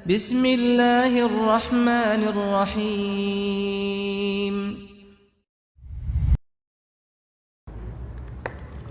Bismillahirrahmanirrahim.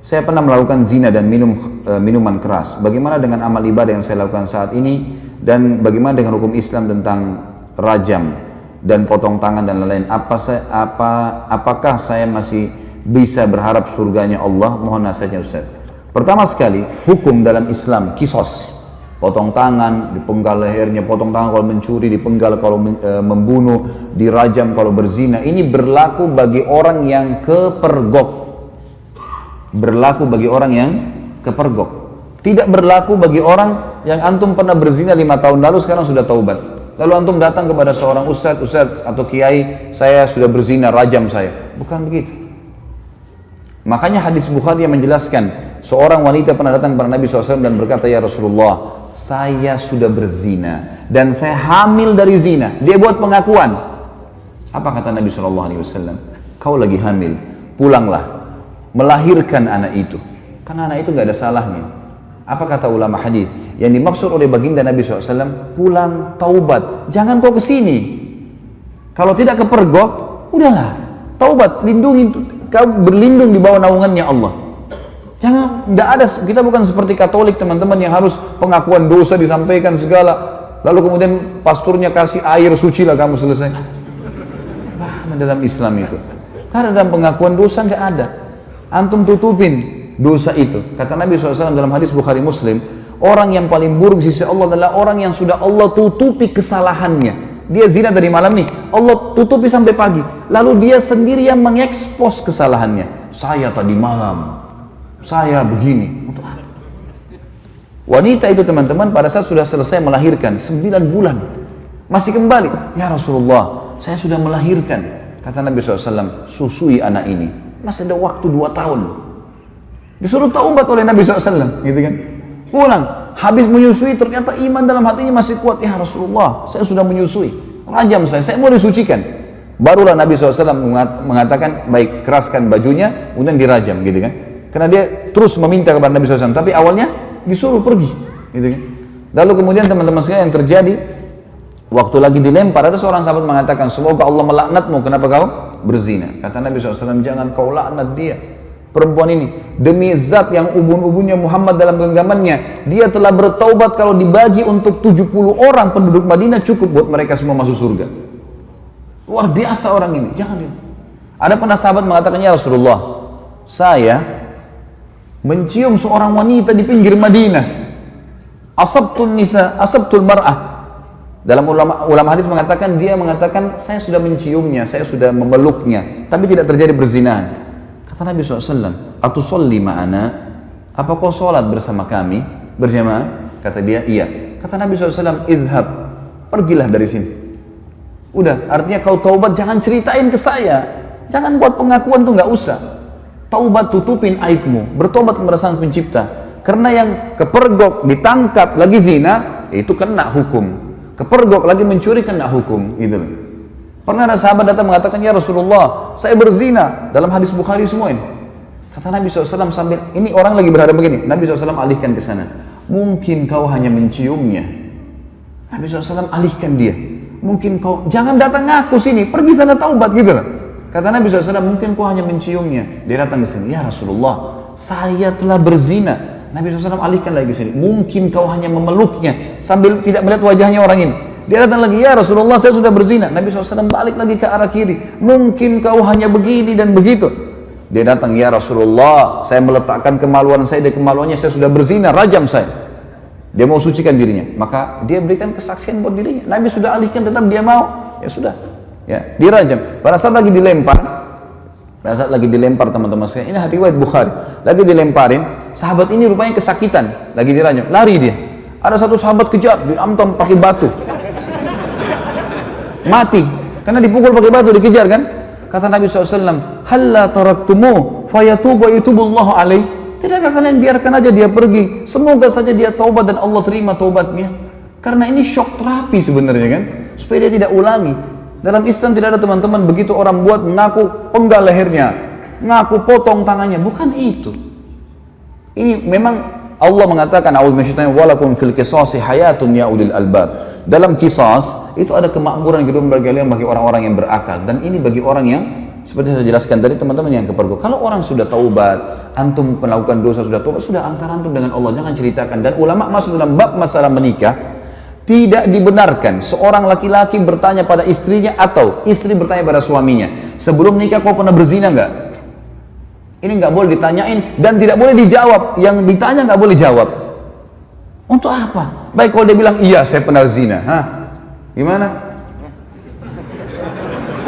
Saya pernah melakukan zina dan minuman keras. Bagaimana dengan amal ibadah yang saya lakukan saat ini, dan bagaimana dengan hukum Islam tentang rajam dan potong tangan dan lain-lain? Apakah saya masih bisa berharap surganya Allah? Mohon nasihatnya Ustaz. Pertama sekali, hukum dalam Islam kisos, potong tangan, dipenggal lehernya, potong tangan kalau mencuri, dipenggal kalau membunuh, dirajam kalau berzina. Ini berlaku bagi orang yang kepergok. Berlaku bagi orang yang kepergok. Tidak berlaku bagi orang yang antum pernah berzina 5 tahun lalu, sekarang sudah taubat. Lalu antum datang kepada seorang ustaz atau kiai, saya sudah berzina, rajam saya. Bukan begitu. Makanya hadis Bukhari yang menjelaskan, seorang wanita pernah datang kepada Nabi SAW dan berkata, ya Rasulullah, saya sudah berzina dan saya hamil dari zina. Dia buat pengakuan. Apa kata Nabi SAW? Kau lagi hamil, pulanglah, melahirkan anak itu, karena anak itu nggak ada salahnya. Apa kata ulama hadis? Yang dimaksud oleh baginda Nabi SAW, pulang taubat, jangan kau kesini. Kalau tidak kepergok, udahlah, taubat, lindungi, kau berlindung di bawah naungannya Allah. Jangan, tidak ada, kita bukan seperti Katolik teman-teman yang harus pengakuan dosa disampaikan segala, lalu kemudian pasturnya kasih air suci lah kamu selesai. Nah, dalam Islam itu, karena dalam pengakuan dosa nggak ada. Antum tutupin dosa itu. Kata Nabi SAW dalam hadis Bukhari Muslim, orang yang paling buruk di sisi Allah adalah orang yang sudah Allah tutupi kesalahannya. Dia zina tadi malam nih, Allah tutupi sampai pagi, lalu dia sendiri yang mengekspos kesalahannya. Saya tadi malam, saya begini. Wanita itu teman-teman pada saat sudah selesai melahirkan 9 bulan masih kembali, ya Rasulullah, saya sudah melahirkan. Kata Nabi SAW, susui anak ini, masih ada waktu 2 tahun. Disuruh taubat oleh Nabi SAW, gitu kan? Pulang, habis menyusui ternyata iman dalam hatinya masih kuat. Ya Rasulullah, saya sudah menyusui, rajam saya mau disucikan. Barulah Nabi SAW mengatakan, baik, keraskan bajunya, kemudian dirajam, gitu kan? Karena dia terus meminta kepada Nabi SAW, tapi awalnya disuruh pergi, gitu kan? Lalu kemudian teman-teman sekalian yang terjadi, waktu lagi dilempar, ada seorang sahabat mengatakan, semoga Allah melaknatmu, kenapa kau berzina? Kata Nabi SAW, jangan kau laknat dia, perempuan ini, demi zat yang ubun-ubunnya Muhammad dalam genggamannya, dia telah bertaubat, kalau dibagi untuk 70 orang penduduk Madinah cukup buat mereka semua masuk surga. Luar biasa orang ini, jangan itu. Ada pernah sahabat mengatakan, ya Rasulullah, saya mencium seorang wanita di pinggir Madinah, asabtul mar'ah. Dalam ulama hadis mengatakan, dia mengatakan, saya sudah menciumnya, saya sudah memeluknya, tapi tidak terjadi perzinahan. Kata Nabi SAW, atusolli ma'ana, apa kau sholat bersama kami berjamaah? Kata dia, iya. Kata Nabi SAW, idhab, pergilah dari sini. Udah, artinya kau taubat, jangan ceritain ke saya, jangan buat pengakuan tuh, nggak usah. Taubat, tutupin aibmu, bertobat kepada Sang Pencipta. Karena yang kepergok, ditangkap lagi zina, itu kena hukum. Kepergok lagi mencuri, kena hukum, gitu. Pernah ada sahabat datang mengatakan, ya Rasulullah, saya berzina, dalam hadis Bukhari semua ini. Kata Nabi SAW sambil, ini orang lagi berhadap begini, Nabi SAW alihkan ke sana. Mungkin kau hanya menciumnya. Nabi SAW alihkan dia. Mungkin kau, jangan datang ngaku sini, pergi sana taubat, gitu lah. Kata Nabi SAW, mungkin kau hanya menciumnya. Dia datang ke sini, ya Rasulullah, saya telah berzina. Nabi SAW alihkan lagi ke sini, mungkin kau hanya memeluknya, sambil tidak melihat wajahnya orang ini. Dia datang lagi, ya Rasulullah, saya sudah berzina. Nabi SAW balik lagi ke arah kiri, mungkin kau hanya begini dan begitu. Dia datang, ya Rasulullah, saya meletakkan kemaluan saya, dari kemaluannya saya sudah berzina, rajam saya. Dia mau sucikan dirinya, maka dia berikan kesaksian buat dirinya. Nabi sudah alihkan, tetap dia mau, ya sudah, ya dirajam. Pada saat lagi dilempar, teman-teman sekalian, ini riwayat Bukhari, lagi dilemparin, sahabat ini rupanya kesakitan, lagi dirajam, lari dia. Ada satu sahabat kejar, diamtam pakai batu, mati, karena dipukul pakai batu, dikejar kan. Kata Nabi SAW, halla taraktumu fayatubu yutubullahu alaih. Tidakkah kalian biarkan aja dia pergi, semoga saja dia taubat dan Allah terima taubatnya. Karena ini shock terapi sebenarnya kan, supaya dia tidak ulangi. Dalam Islam tidak ada teman-teman begitu orang buat mengaku penggal lehernya, ngaku potong tangannya, bukan itu. Ini memang Allah mengatakan, walakum fil qisasi hayatun ya ulil albab. Dalam qisas itu ada kemakmuran hidup bagi orang-orang yang berakal, dan ini bagi orang yang seperti saya jelaskan tadi teman-teman yang kepergok. Kalau orang sudah taubat, antum melakukan dosa sudah taubat, sudah antara antum dengan Allah, jangan ceritakan. Dan ulama masuk dalam bab masalah menikah, tidak dibenarkan seorang laki-laki bertanya pada istrinya atau istri bertanya pada suaminya, sebelum nikah kau pernah berzina enggak? Ini nggak boleh ditanyain dan tidak boleh dijawab. Yang ditanya nggak boleh jawab. Untuk apa? Baik kalau dia bilang iya saya pernah zina, gimana?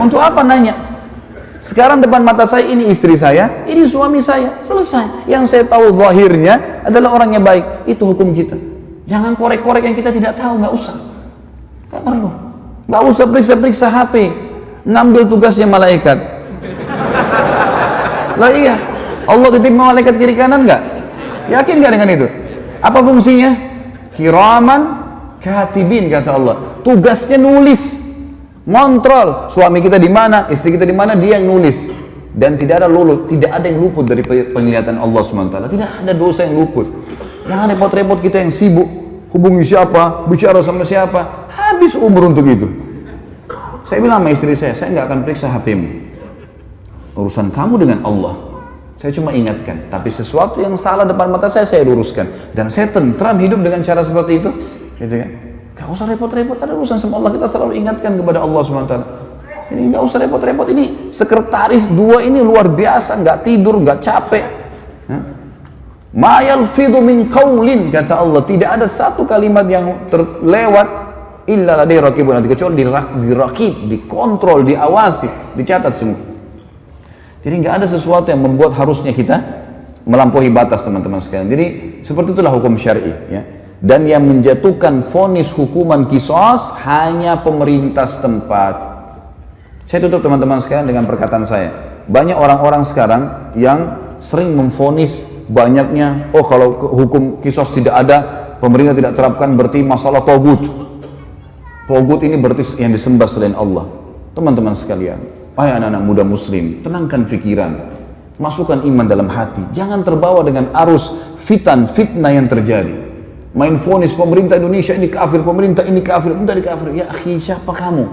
Untuk apa nanya? Sekarang depan mata saya ini istri saya, ini suami saya, selesai. Yang saya tahu zahirnya adalah orangnya baik. Itu hukum kita. Jangan korek-korek yang kita tidak tahu, nggak usah. Nggak perlu. Nggak usah periksa-periksa HP. Ngambil tugasnya malaikat. Lah iya, Allah titip malaikat kiri kanan nggak? Yakin nggak dengan itu? Apa fungsinya? Kiraman katibin kata Allah. Tugasnya nulis, ngontrol suami kita di mana, istri kita di mana, dia yang nulis. Dan tidak ada yang luput dari penglihatan Allah SWT. Tidak ada dosa yang luput. Jangan repot-repot kita yang sibuk hubungi siapa, bicara sama siapa, habis umur untuk itu. Saya bilang sama istri saya nggak akan periksa HP-mu. Urusan kamu dengan Allah. Saya cuma ingatkan, tapi sesuatu yang salah depan mata saya luruskan. Dan saya tentram hidup dengan cara seperti itu. Gitu kan? Gak usah repot-repot, ada urusan sama Allah, kita selalu ingatkan kepada Allah SWT. Ini gak usah repot-repot, ini sekretaris dua ini luar biasa, gak tidur, gak capek. Ma yalfidhu min qaulin, kata Allah, tidak ada satu kalimat yang terlewat illa ladaihi raqibun, kecuali dirakib, dikontrol, diawasi, dicatat semua. Jadi nggak ada sesuatu yang membuat harusnya kita melampaui batas, teman-teman sekalian. Jadi seperti itulah hukum syar'i, ya. Dan yang menjatuhkan vonis hukuman qisas hanya pemerintah setempat. Saya tutup teman-teman sekalian dengan perkataan saya. Banyak orang-orang sekarang yang sering memvonis banyaknya, oh kalau hukum qisas tidak ada, pemerintah tidak terapkan, berarti masalah togut. Togut ini berarti yang disembah selain Allah. Teman-teman sekalian, wahai anak-anak muda muslim, tenangkan pikiran, masukkan iman dalam hati, jangan terbawa dengan arus fitnah yang terjadi. Main vonis pemerintah Indonesia ini kafir, pemerintah ini kafir, pemerintah ini kafir. Ya akhi, siapa kamu?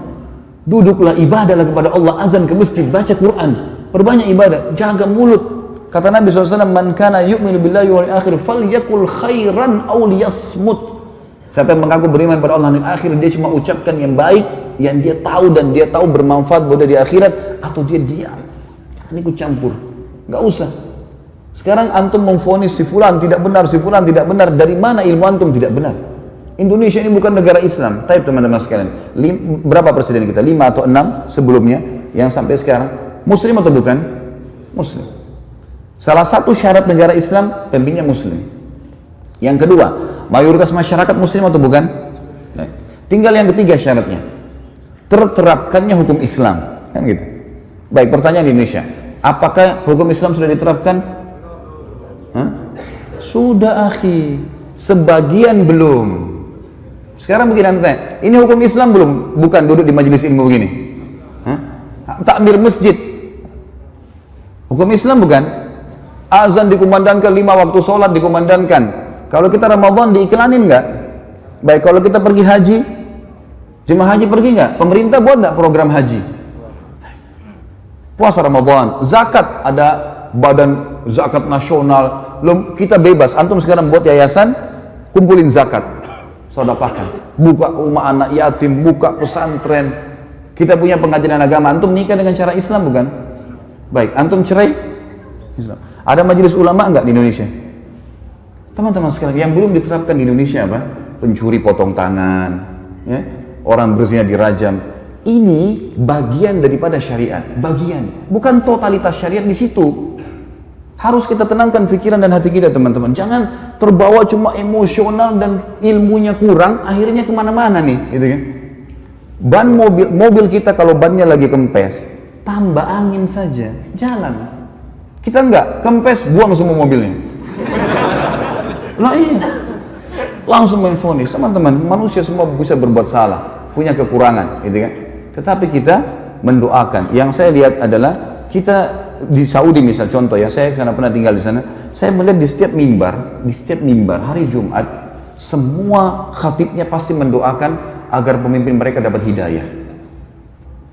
Duduklah, ibadahlah kepada Allah, azan ke masjid, baca Quran, perbanyak ibadah, jaga mulut. Kata Nabi SAW, man kana yu'minu billahi wal akhir falyakul khairan aw liyasmut. Siapa yang mengaku beriman pada Allah dan akhir, dia cuma ucapkan yang baik, yang dia tahu dan dia tahu bermanfaat buat dia di akhirat, atau dia diam. Jangan ikut campur, nggak usah. Sekarang antum memvonis si fulan tidak benar, si fulan tidak benar. Dari mana ilmu antum tidak benar? Indonesia ini bukan negara Islam. Tapi teman-teman sekalian, berapa presiden kita? 5 atau 6 sebelumnya yang sampai sekarang muslim atau bukan? Muslim. Salah satu syarat negara Islam pemimpinnya muslim. Yang kedua, mayoritas masyarakat muslim atau bukan? Nah, tinggal yang ketiga syaratnya, terterapkannya hukum Islam, kan gitu. Baik, pertanyaan di Indonesia, apakah hukum Islam sudah diterapkan? Sudah akhi, sebagian belum. Sekarang begini nanti, ini hukum Islam belum? Bukan duduk di majelis ilmu begini. Takmir masjid, hukum Islam bukan? Azan dikumandangkan, 5 waktu sholat dikumandangkan. Kalau kita Ramadan diiklanin nggak? Baik, kalau kita pergi haji, jemaah haji pergi nggak? Pemerintah buat nggak program haji? Puasa Ramadan, zakat, ada badan zakat nasional, kita bebas. Antum sekarang buat yayasan, kumpulin zakat, sedekahkan, buka rumah anak yatim, buka pesantren. Kita punya pengajian agama, antum nikah dengan cara Islam bukan? Baik, antum cerai, Islam. Ada majelis ulama enggak di Indonesia? Teman-teman sekalian, yang belum diterapkan di Indonesia apa? Pencuri potong tangan, ya? Orang berzina dirajam. Ini bagian daripada syariat, bagian, bukan totalitas syariat di situ. Harus kita tenangkan pikiran dan hati kita, teman-teman. Jangan terbawa cuma emosional dan ilmunya kurang, akhirnya kemana-mana nih, gitu kan? Ban mobil kita kalau bannya lagi kempes, tambah angin saja, jalan. Kita enggak, kempes, buang semua mobilnya. Lah iya, langsung main vonis. Teman-teman, manusia semua bisa berbuat salah, punya kekurangan, gitu kan? Tetapi kita mendoakan. Yang saya lihat adalah kita di Saudi misal contoh ya, saya karena pernah tinggal di sana, saya melihat di setiap mimbar hari Jumat, semua khatibnya pasti mendoakan agar pemimpin mereka dapat hidayah.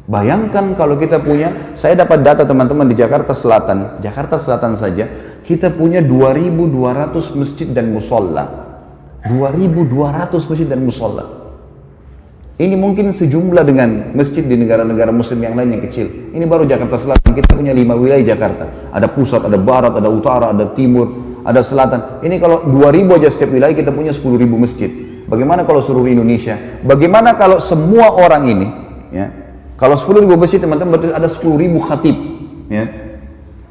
Bayangkan kalau kita punya, saya dapat data teman-teman di Jakarta Selatan saja, kita punya 2.200 masjid dan musola. 2.200 masjid dan musola. Ini mungkin sejumlah dengan masjid di negara-negara muslim yang lain yang kecil. Ini baru Jakarta Selatan, kita punya 5 wilayah Jakarta. Ada pusat, ada barat, ada utara, ada timur, ada selatan. Ini kalau 2.000 aja setiap wilayah, kita punya 10.000 masjid. Bagaimana kalau seluruh Indonesia? Bagaimana kalau semua orang ini, ya, kalau 10.000 masjid teman-teman, berarti ada 10.000 khatib. Ya.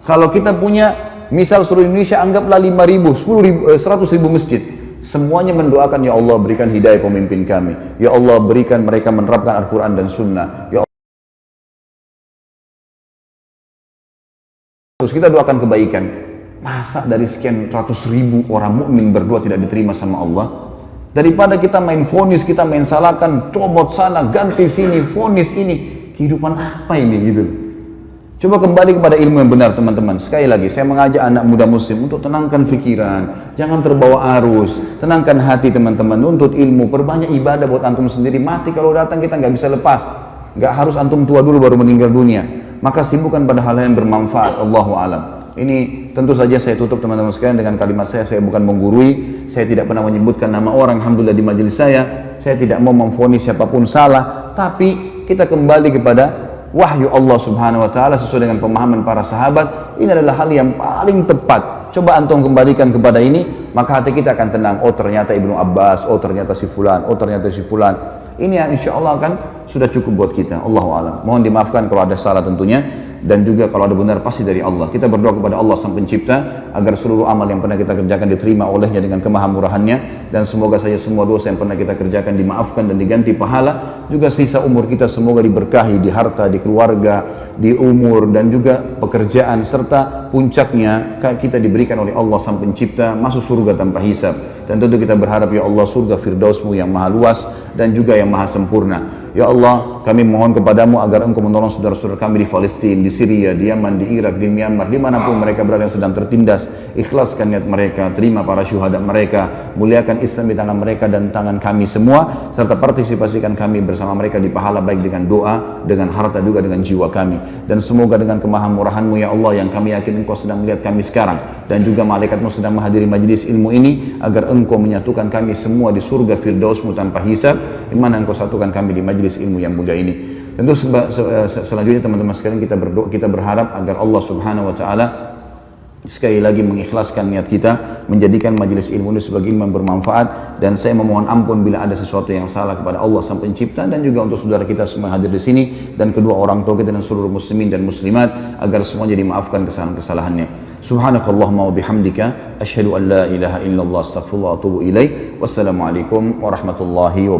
Kalau kita punya, misal seluruh Indonesia, anggaplah 5.000, 100.000 masjid. Semuanya mendoakan, ya Allah berikan hidayah pemimpin kami, ya Allah berikan mereka menerapkan Al-Quran dan Sunnah, ya Allah. Terus kita doakan kebaikan. Masa dari sekian ratus ribu orang mukmin berdoa tidak diterima sama Allah? Daripada kita main vonis, kita main salahkan, comot sana, ganti sini, vonis ini, kehidupan apa ini gitu? Coba kembali kepada ilmu yang benar teman-teman. Sekali lagi saya mengajak anak muda muslim untuk tenangkan pikiran, jangan terbawa arus, tenangkan hati teman-teman, nuntut ilmu, perbanyak ibadah buat antum sendiri. Mati kalau datang kita nggak bisa lepas, nggak harus antum tua dulu baru meninggal dunia. Maka sibukkan pada hal yang bermanfaat. Allahu alam. Ini tentu saja saya tutup teman-teman sekalian dengan kalimat saya bukan menggurui, saya tidak pernah menyebutkan nama orang, alhamdulillah di majelis saya tidak mau memvonis siapapun salah, tapi kita kembali kepada wahyu Allah subhanahu wa ta'ala sesuai dengan pemahaman para sahabat. Ini adalah hal yang paling tepat. Coba antum kembalikan kepada ini, maka hati kita akan tenang. Oh ternyata Ibnu Abbas, oh ternyata si fulan, oh ternyata si fulan. Ini yang insya Allah akan sudah cukup buat kita. Allahu a'lam. Mohon dimaafkan kalau ada salah tentunya, dan juga kalau ada benar pasti dari Allah. Kita berdoa kepada Allah Sang Pencipta agar seluruh amal yang pernah kita kerjakan diterima olehnya dengan kemahamurahannya, dan semoga saja semua dosa yang pernah kita kerjakan dimaafkan dan diganti pahala. Juga sisa umur kita semoga diberkahi di harta, di keluarga, di umur, dan juga pekerjaan, serta puncaknya kita diberikan oleh Allah Sang Pencipta masuk surga tanpa hisab. Dan tentu kita berharap ya Allah surga Firdausmu yang maha luas dan juga yang maha sempurna. Ya Allah, kami mohon kepadamu agar Engkau menolong saudara-saudara kami di Palestina, di Syria, di Yaman, di Irak, di Myanmar, dimanapun mereka berada yang sedang tertindas. Ikhlaskan niat mereka, terima para syuhada mereka, muliakan Islam di tangan mereka dan tangan kami semua, serta partisipasikan kami bersama mereka di pahala baik dengan doa, dengan harta, juga dengan jiwa kami. Dan semoga dengan kemahamurahan-Mu ya Allah, yang kami yakin Engkau sedang melihat kami sekarang, dan juga malaikat-Mu sedang menghadiri majlis ilmu ini, agar Engkau menyatukan kami semua di surga Firdaus-Mu tanpa hisab, di mana Engkau satukan kami di majlis ilmu yang mulia ini. Tentu selanjutnya teman-teman sekalian kita berdoa, kita berharap agar Allah Subhanahu wa taala sekali lagi mengikhlaskan niat kita, menjadikan majelis ilmu ini sebagai ilmu yang bermanfaat. Dan saya memohon ampun bila ada sesuatu yang salah kepada Allah Sang Pencipta, dan juga untuk saudara kita semua yang hadir di sini, dan kedua orang tua kita dan seluruh muslimin dan muslimat, agar semuanya dimaafkan kesalahan-kesalahannya. Subhanakallahumma wa bihamdika asyhadu an la ilaha illallah astaghfirullah wa atubu ilaik. Wassalamualaikum warahmatullahi wabarakatuh.